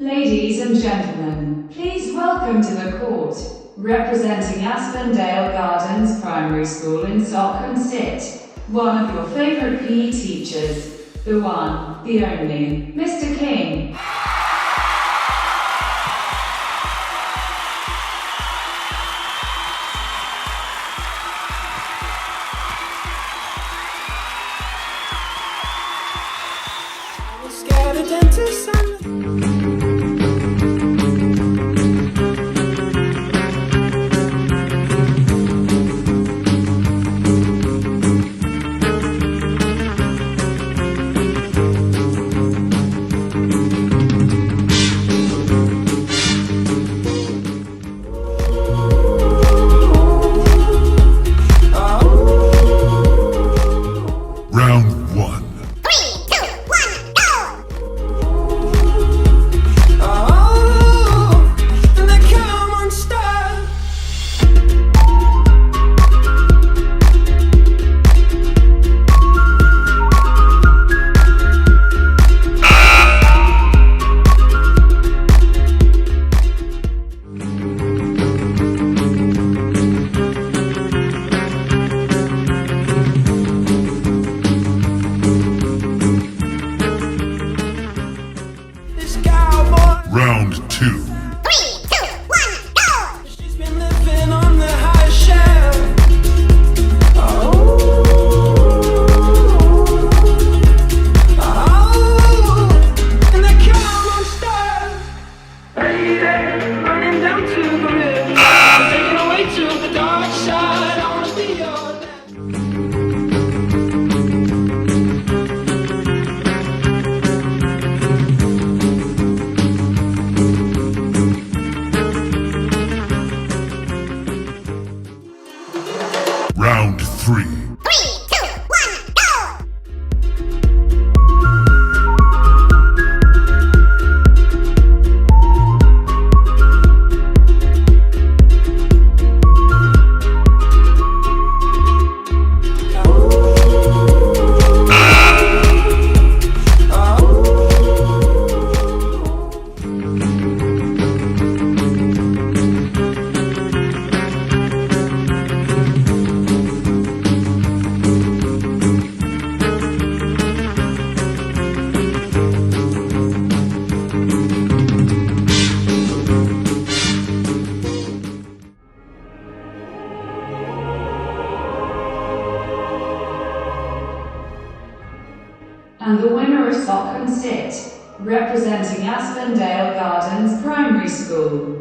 Ladies and gentlemen, please welcome to the court, representing Aspendale Gardens Primary School in Salcombe Sit, one of your favorite PE teachers, the one, the only, Mr. King. Scared of dentists Round one. Round two. She's been living on the high shelf. And they come on stars. Running down to the river, taking away to the dark side. I wanna be your last. Round three. And the winner of Salcombe Sit, representing Aspendale Gardens Primary School.